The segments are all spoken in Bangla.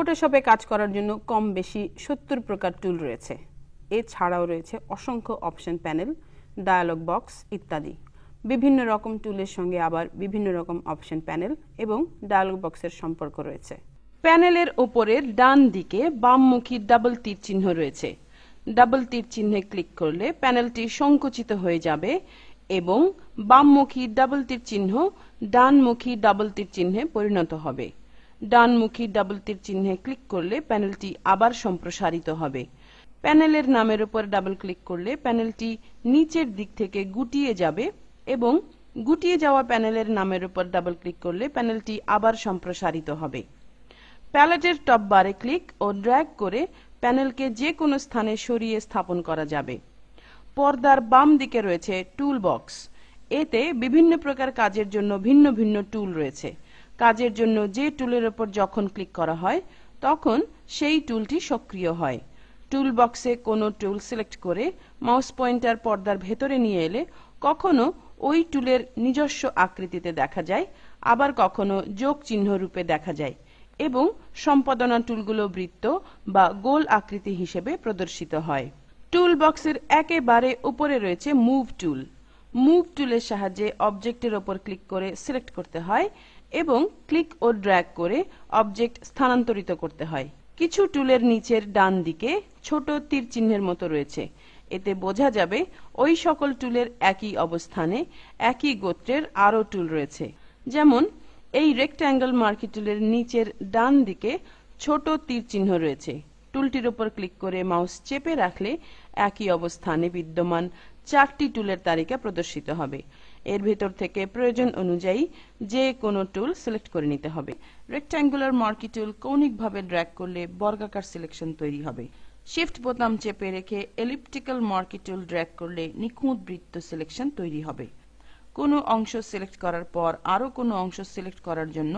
ফটোশপে কাজ করার জন্য কম বেশি 70 প্রকার টুল রয়েছে। এছাড়াও রয়েছে অসংখ্য অপশন প্যানেল, ডায়ালগ বক্স ইত্যাদি। বিভিন্ন রকম টুলের সঙ্গে আবার বিভিন্ন রকম অপশন প্যানেল এবং ডায়ালগ বক্সের সম্পর্ক রয়েছে। প্যানেলের ওপরের ডান দিকে বামমুখী ডাবল তীর চিহ্ন রয়েছে। ডাবল তীর চিহ্নে ক্লিক করলে প্যানেলটি সংকুচিত হয়ে যাবে এবং বামমুখী ডাবল তীর চিহ্ন ডানমুখী ডাবল তীর চিহ্নে পরিণত হবে। ডানমুখী ডাবল তীর চিহ্নে ক্লিক করলে প্যানেলটি আবার সম্প্রসারিত হবে। প্যানেলের নামের উপর ডাবল ক্লিক করলে প্যানেলটি নিচের দিক থেকে গুটিয়ে যাবে এবং গুটিয়ে যাওয়া প্যানেলের নামের উপর ডাবল ক্লিক করলে প্যানেলটি আবার সম্প্রসারিত হবে। প্যালেটের টপ বারে ক্লিক ও ড্র্যাগ করে প্যানেলকে যে কোনো স্থানে সরিয়ে স্থাপন করা যাবে। পর্দার বাম দিকে রয়েছে টুল বক্স। এতে বিভিন্ন প্রকার কাজের জন্য ভিন্ন ভিন্ন টুল রয়েছে। কাজের জন্য যে টুলের উপর যখন ক্লিক করা হয় তখন সেই টুলটি সক্রিয় হয়। টুল বক্সে কোনো টুল সিলেক্ট করে মাউস পয়েন্টার পর্দার ভেতরে নিয়ে এলে কখনো ওই টুলের নিজস্ব আকৃতিতে দেখা যায়, আবার কখনো যোগ চিহ্ন রূপে দেখা যায় এবং সম্পাদনা টুলগুলো বৃত্ত বা গোল আকৃতি হিসেবে প্রদর্শিত হয়। টুল বক্সের একেবারে উপরে রয়েছে মুভ টুল। মুভ টুলের সাহায্যে অবজেক্টের ওপর ক্লিক করে সিলেক্ট করতে হয় এবং ক্লিক ও ড্র্যাগ করে অবজেক্ট স্থানান্তরিত করতে হয়। কিছু টুলের নিচের ডান দিকে ছোট তীর চিহ্নের মতো রয়েছে। এতে বোঝা যাবে ওই সকল টুলের একই অবস্থানে একই গোত্রের আরও টুল রয়েছে। যেমন এই রেক্ট্যাঙ্গল মার্কি টুলের নিচের ডান দিকে ছোট তীর চিহ্ন রয়েছে। টুলটির উপর ক্লিক করে মাউস চেপে রাখলে একই অবস্থানে বিদ্যমান 4টি টুলের তালিকা প্রদর্শিত হবে। এর ভেতর থেকে প্রয়োজন অনুযায়ী যে কোনো টুল সিলেক্ট করে নিতে হবে। রেক্ট্যাঙ্গুলার মার্কি টুল কৌণিকভাবে ড্র্যাগ করলে বর্গাকার সিলেকশন তৈরি হবে। শিফট বোতাম চেপে রেখে এলিপ্টিক্যাল মার্কি টুল ড্র্যাগ করলে নিখুঁত বৃত্ত সিলেকশন তৈরি হবে। কোনো অংশ সিলেক্ট করার পর আরও কোনো অংশ সিলেক্ট করার জন্য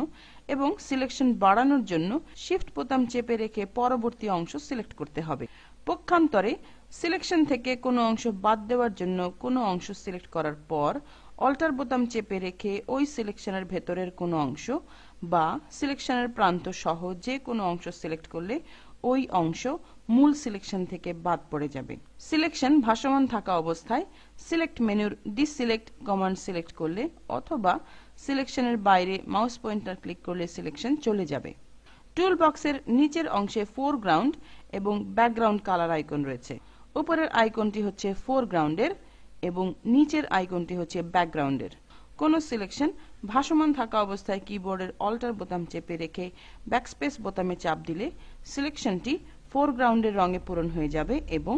এবং সিলেকশন বাড়ানোর জন্য শিফট বোতাম চেপে রেখে পরবর্তী অংশ সিলেক্ট করতে হবে। পক্ষান্তরে সিলেকশন থেকে কোনো অংশ বাদ দেওয়ার জন্য কোনো অংশ সিলেক্ট করার পর অল্টার বোতাম চেপে রেখে ওই সিলেকশনের ভেতরের কোনো অংশ বা সিলেকশনের প্রান্ত সহ যে কোনো অংশ সিলেক্ট করলে ওই অংশ মূল সিলেকশন থেকে বাদ পড়ে যাবে। সিলেকশন ভাসমান থাকা অবস্থায় সিলেক্ট মেনুর ডিসিলেক্ট কমান্ড সিলেক্ট করলে অথবা সিলেকশনের বাইরে মাউস পয়েন্টার ক্লিক করলে সিলেকশন চলে যাবে। টুল বক্সের নিচের অংশে ফোরগ্রাউন্ড এবং ব্যাকগ্রাউন্ড কালার আইকন রয়েছে। উপরের আইকনটি হচ্ছে ফোরগ্রাউন্ডের এবং নিচের আইকনটি হচ্ছে ব্যাকগ্রাউন্ডের। কোনো সিলেকশন ভাসমান থাকা অবস্থায় কিবোর্ডের অল্টার বোতাম চেপে রেখে ব্যাকস্পেস বোতামে চাপ দিলে সিলেকশনটি ফোরগ্রাউন্ডের রঙে পূরণ হয়ে যাবে এবং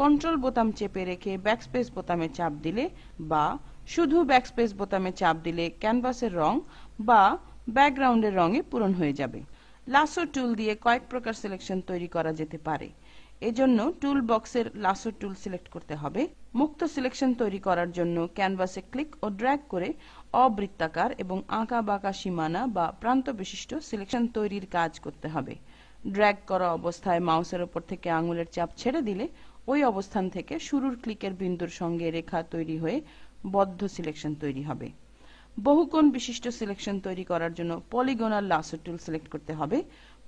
কন্ট্রোল বোতাম চেপে রেখে ব্যাকস্পেস বোতামে চাপ দিলে বা শুধু ব্যাকস্পেস বোতামে চাপ দিলে ক্যানভাসের রং বা ব্যাকগ্রাউন্ডের রঙে পূরণ হয়ে যাবে। লাসো টুল দিয়ে কয়েক প্রকার সিলেকশন তৈরি করা যেতে পারে। এজন্য টুল বক্সের লাসো টুল সিলেক্ট করতে হবে। মুক্ত সিলেকশন তৈরি করার জন্য ক্যানভাসে ক্লিক ও ড্র্যাগ করে অবৃত্তাকার এবং আঁকা বাঁকা সীমানা বা প্রান্ত বিশিষ্ট সিলেকশন তৈরির কাজ করতে হবে। ড্র্যাগ করা অবস্থায় মাউসের উপর থেকে আঙুলের চাপ ছেড়ে দিলে ওই অবস্থান থেকে শুরুর ক্লিকের বিন্দুর সঙ্গে রেখা তৈরি হয়ে বদ্ধ সিলেকশন তৈরি হবে। বহুকোণ বিশিষ্ট সিলেকশন তৈরি করার জন্য পলিগোনাল লাসো টুল সিলেক্ট করতে হবে।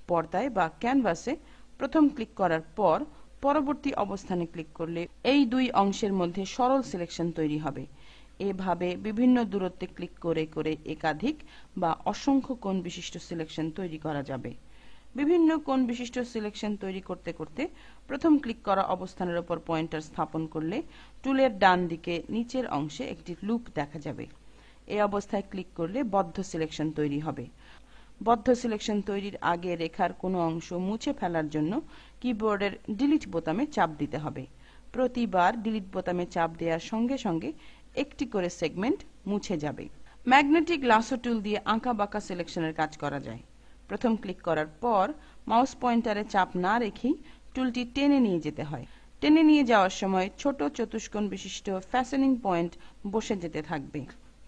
পর্দায় বা ক্যানভাসে প্রথম ক্লিক করার পর পরবর্তী অবস্থানে ক্লিক করলে এই দুই অংশের মধ্যে সরল সিলেকশন তৈরি হবে। এভাবে বিভিন্ন দূরত্বে ক্লিক করে করে একাধিক বা অসংখ্য কোণ বিশিষ্ট সিলেকশন তৈরি করা যাবে। বিভিন্ন কোণ বিশিষ্ট সিলেকশন তৈরি করতে করতে প্রথম ক্লিক করা অবস্থানের উপর পয়েন্টার স্থাপন করলে টুলের ডান দিকে নিচের অংশে একটি লুপ দেখা যাবে। এই অবস্থায় ক্লিক করলে বদ্ধ সিলেকশন তৈরি হবে। বদ্ধ সিলেকশন তৈরির আগে রেখার কোনো অংশ মুছে ফেলার জন্য কিবোর্ডের ডিলিট বোতামে চাপ দিতে হবে। প্রতিবার ডিলিট বোতামে চাপ দেওয়ার সঙ্গে সঙ্গে একটি করে সেগমেন্ট মুছে যাবে। ম্যাগনেটিক লাসো টুল দিয়ে আঁকা বাঁকা সিলেকশনের কাজ করা যায়। প্রথম ক্লিক করার পর মাউস পয়েন্টারে চাপ না রেখেই টুলটি টেনে নিয়ে যেতে হয়। টেনে নিয়ে যাওয়ার সময় ছোট চতুষ্কোণ বিশিষ্ট ফ্যাসেনিং পয়েন্ট বসে যেতে থাকবে।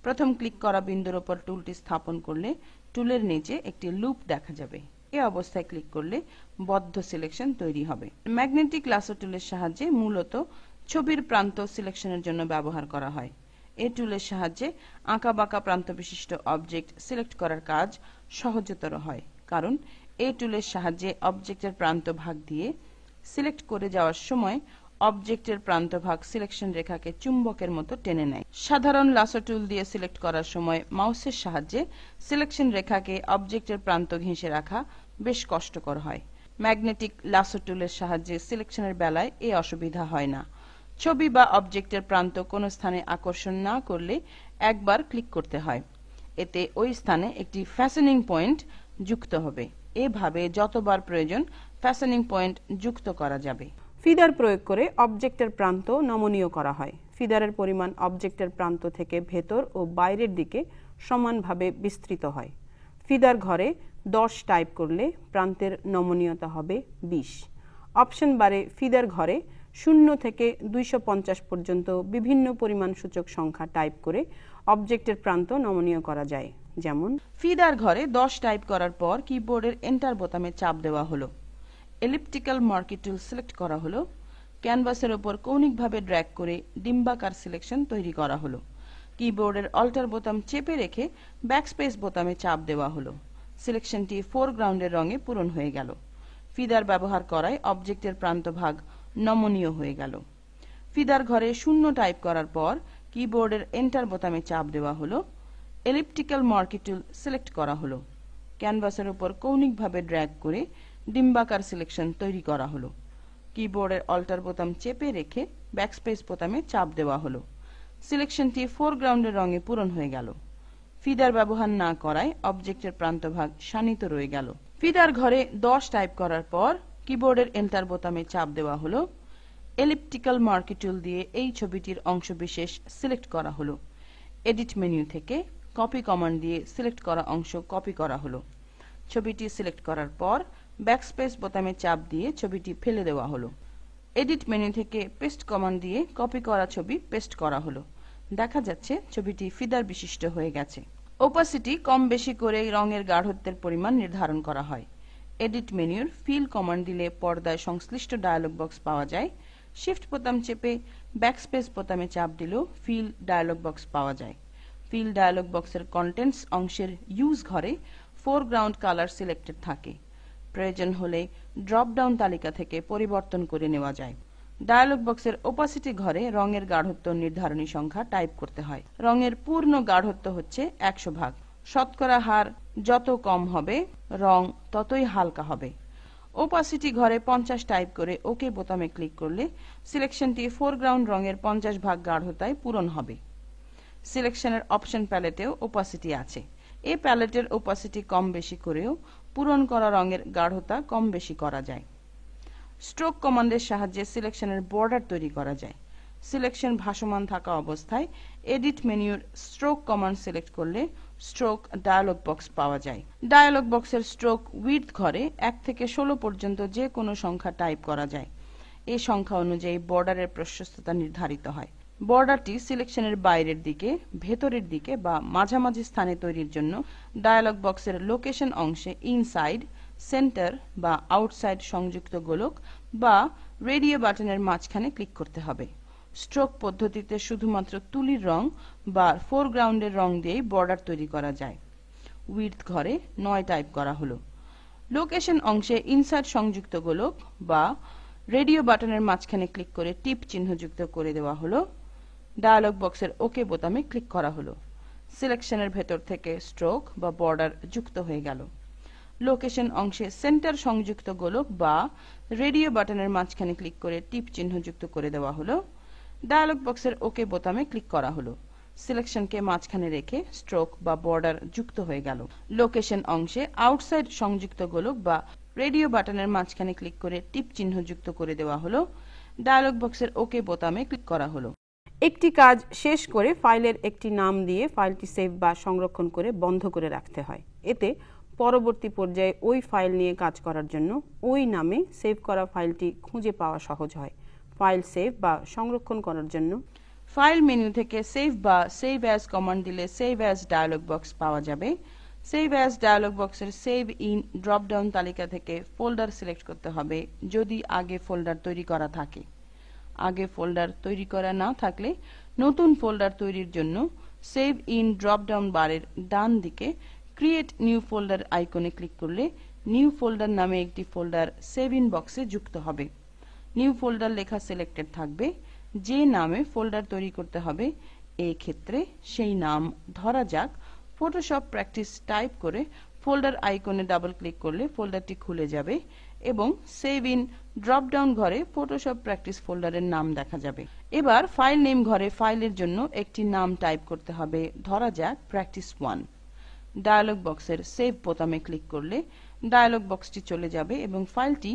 প্রথম ক্লিক করা বিন্দুর উপর টুলটি স্থাপন করলে টুলের নিচে একটি লুপ দেখা যাবে। এই অবস্থায় ক্লিক করলে বদ্ধ সিলেকশন তৈরি হবে। ম্যাগনেটিক লাসো টুলের সাহায্যে মূলত ছবির প্রান্ত সিলেকশনের জন্য ব্যবহার করা হয়। এই টুলের সাহায্যে আঁকা বাঁকা প্রান্ত বিশিষ্ট অবজেক্ট সিলেক্ট করার কাজ সহজতর হয়, কারণ এই টুলের সাহায্যে অবজেক্টের প্রান্তভাগ দিয়ে সিলেক্ট করে যাওয়ার সময় অবজেক্টের প্রান্তভাগ সিলেকশন রেখাকে চুম্বকের মতো টেনে নেয়। সাধারণ লাসো টুল দিয়ে সিলেক্ট করার সময় মাউসের সাহায্যে সিলেকশন রেখাকে অবজেক্টের প্রান্ত ঘেঁষে রাখা বেশ কষ্টকর হয়। ম্যাগনেটিক লাসো টুলের সাহায্যে সিলেকশনের বেলায় এই অসুবিধা হয় না। ছবি বা অবজেক্টের প্রান্ত কোনো স্থানে আকর্ষণ না করলে একবার ক্লিক করতে হয়। এতে ওই স্থানে একটি ফ্যাসেনিং পয়েন্ট যুক্ত হবে। এভাবে যতবার প্রয়োজন ফ্যাসেনিং পয়েন্ট যুক্ত করা যাবে। ফিদার প্রয়োগ করে অবজেক্টের প্রান্ত নমনীয় করা হয়। ফিদারের পরিমাণ অবজেক্টের প্রান্ত থেকে ভেতর ও বাইরের দিকে সমানভাবে বিস্তৃত হয়। ফিদার ঘরে 10 টাইপ করলে প্রান্তের নমনীয়তা হবে 20। অপশন বারে ফিদার ঘরে 0 থেকে 250 পর্যন্ত বিভিন্ন পরিমাণ সূচক সংখ্যা টাইপ করে অবজেক্টের প্রান্ত নমনীয় করা যায়। যেমন ফিদার ঘরে 10 টাইপ করার পর কিবোর্ডের এন্টার বোতামে চাপ দেওয়া হলো। এলিপ্টিক্যাল মার্কি টুল সিলেক্ট করা হলো। ক্যানভাসের উপর কৌণিকভাবে ড্র্যাগ করে ডিম্বাকার সিলেকশন তৈরি করা হলো। কিবোর্ডের অল্টার বোতাম চেপে রেখে ব্যাকস্পেস বোতামে চাপ দেওয়া হলো। সিলেকশনটি ফোরগ্রাউন্ডের রঙে পূরণ হয়ে গেল। ফিদার ব্যবহার করায় অবজেক্টের প্রান্তভাগ নমনীয় হয়ে গেল। ফিদার ঘরে 0 টাইপ করার পর কিবোর্ডের এন্টার বোতামে চাপ দেওয়া হলো। এলিপ্টিক্যাল মার্কি টুল সিলেক্ট করা হলো। ক্যানভাসের উপর কৌণিকভাবে ড্র্যাগ করে ডিম্বাকার সিলেকশন তৈরি করা হলো। কিবোর্ডের অল্টার বোতাম চেপে রেখে ব্যাকস্পেস বোতামে চাপ দেওয়া হলো। সিলেকশনটি ফোরগ্রাউন্ডের রঙে পূরণ হয়ে গেল। ফিদার ব্যবহার না করায় অবজেক্টের প্রান্তভাগ শানিত রয়ে গেল। ফিদার ঘরে 10 টাইপ করার পর কিবোর্ডের এন্টার বোতামে চাপ দেওয়া হলো। এলিপ্টিক্যাল মার্কি টুল দিয়ে এই ছবিটির অংশবিশেষ সিলেক্ট করা হলো। এডিট মেনু থেকে কপি কমান্ড দিয়ে সিলেক্ট করা অংশ কপি করা হলো। ছবিটি সিলেক্ট করার পর ব্যাকস্পেস বোতামে চাপ দিয়ে ছবিটি ফেলে দেওয়া হলো। এডিট মেনু থেকে পেস্ট কমান্ড দিয়ে কপি করা ছবি পেস্ট করা হলো। দেখা যাচ্ছে ছবিটি ফিদার বিশিষ্ট হয়ে গেছে। ওপাসিটি কম বেশি করে রঙের গাঢ়ত্বের পরিমাণ নির্ধারণ করা হয়। এডিট মেনুর ফিল কমান্ড দিলে পর্দায় সংশ্লিষ্ট ডায়ালগ বক্স পাওয়া যায়। শিফট বোতাম চেপে ব্যাকস্পেস বোতামে চাপ দিলেও ফিল ডায়ালগ বক্স পাওয়া যায়। ফিল ডায়ালগ বক্সের কন্টেন্টস অংশের ইউজ ঘরে ফোরগ্রাউন্ড কালার সিলেক্টেড থাকে। প্রয়োজন হলে ড্রপ ডাউন তালিকা থেকে পরিবর্তন করে নেওয়া যায়। ডায়ালগ বক্সের ওপাসিটি ঘরে রঙের গাঢ়ত্ব নির্ধারণী সংখ্যা টাইপ করতে হয়। রঙের পূর্ণ গাঢ়ত্ব হচ্ছে 100 ভাগ। শতকরা হার যত কম হবে রং ততই হালকা হবে। ওপাসিটি ঘরে 50 টাইপ করে ওকে বোতামে ক্লিক করলে সিলেকশনটি ফোরগ্রাউন্ড রঙের 50 ভাগ গাঢ়তায় পূরণ হবে। সিলেকশনের অপশন প্যালেটেও ওপাসিটি আছে। এই প্যালেটের ওপাসিটি কম বেশি করেও পূরণ করা রঙের গাঢ়তা কম বেশি করা যায়। স্ট্রোক কমান্ডের সাহায্যে সিলেকশনের বর্ডার তৈরি করা যায়। সিলেকশন ভাসমান থাকা অবস্থায় এডিট মেনুর স্ট্রোক কমান্ড সিলেক্ট করলে স্ট্রোক ডায়ালগ বক্স পাওয়া যায়। ডায়ালগ বক্সের স্ট্রোক উইডথ ঘরে 1 থেকে 16 পর্যন্ত যে কোনো সংখ্যা টাইপ করা যায়। এই সংখ্যা অনুযায়ী বর্ডারের প্রশস্ততা নির্ধারিত হয়। বর্ডারটি সিলেকশনের বাইরের দিকে, ভেতরের দিকে বা মাঝামাঝি স্থানে তৈরির জন্য ডায়ালগ বক্সের লোকেশন অংশে ইনসাইড, সেন্টার বা আউটসাইড সংযুক্ত গোলক বা রেডিও বাটনের মাঝখানে ক্লিক করতে হবে। স্ট্রোক পদ্ধতিতে শুধুমাত্র তুলির রং বা ফোরগ্রাউন্ডের রং দিয়েই বর্ডার তৈরি করা যায়। উইডথ ঘরে 9 টাইপ করা হলো। লোকেশন অংশে ইনসাইড সংযুক্ত গোলক বা রেডিও বাটনের মাঝখানে ক্লিক করে টিপ চিহ্ন যুক্ত করে দেওয়া হলো। ডায়ালগ বক্সের ওকে বোতামে ক্লিক করা হলো। সিলেকশনের ভেতর থেকে স্ট্রোক বা বর্ডার যুক্ত হয়ে গেল। লোকেশন অংশে সেন্টার সংযুক্ত গোলক বা রেডিও বাটনের মাঝখানে ক্লিক করে টিপ চিহ্ন যুক্ত করে দেওয়া হলো। ডায়ালগ বক্সের ওকে বোতামে ক্লিক করা হলো। সিলেকশনকে মাঝখানে রেখে স্ট্রোক বা বর্ডার যুক্ত হয়ে গেল। লোকেশন অংশে আউটসাইড সংযুক্ত গোলক বা রেডিও বাটনের মাঝখানে ক্লিক করে টিপ চিহ্ন যুক্ত করে দেওয়া হলো। ডায়ালগ বক্সের ওকে বোতামে ক্লিক করা হলো। একটি কাজ শেষ করে ফাইলের একটি নাম দিয়ে ফাইলটি সেভ বা সংরক্ষণ করে বন্ধ করে রাখতে হয়। এতে পরবর্তী পর্যায়ে ওই ফাইল নিয়ে কাজ করার জন্য ওই নামে সেভ করা ফাইলটি খুঁজে পাওয়া সহজ হয়। ফাইল সেভ বা সংরক্ষণ করার জন্য ফাইল মেনু থেকে সেভ বা সেভ অ্যাজ কমান্ড দিলে সেভ অ্যাজ ডায়ালগ বক্স পাওয়া যাবে। সেভ অ্যাজ ডায়ালগ বক্সের সেভ ইন ড্রপ ডাউন তালিকা থেকে ফোল্ডার সিলেক্ট করতে হবে যদি আগে ফোল্ডার তৈরি করা থাকে। আগে ফোল্ডার তৈরি করা না থাকলে নতুন ফোল্ডার তৈরির জন্য সেভ ইন ড্রপ ডাউন বারের ডান দিকে ক্রিয়েট নিউ ফোল্ডার আইকনে ক্লিক করলে নিউ ফোল্ডার নামে একটি ফোল্ডার সেভ ইন বক্সে যুক্ত হবে। নিউ ফোল্ডার লেখা সিলেক্টেড থাকবে। যে নামে ফোল্ডার তৈরি করতে হবে এই ক্ষেত্রে সেই নাম ধরা যাক ফটোশপ প্র্যাকটিস টাইপ করে ফোল্ডার আইকনে ডাবল ক্লিক করলে ফোল্ডারটি খুলে যাবে এবং সেভ ইন ড্রপ ডাউন ঘরে ফটোশপ প্র্যাকটিস ফোল্ডারের নাম দেখা যাবে। এবার ফাইল নেম ঘরে ফাইলের জন্য একটি নাম টাইপ করতে হবে, ধরা যাক practice1। ডায়ালগ বক্সের সেভ বোতামে ক্লিক করলে ডায়ালগ বক্সটি চলে যাবে এবং ফাইলটি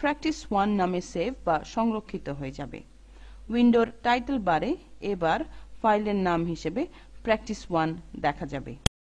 practice1 নামে সেভ বা সংরক্ষিত হয়ে যাবে। উইন্ডোর টাইটেল বারে এবার ফাইলের নাম হিসেবে practice1 দেখা যাবে।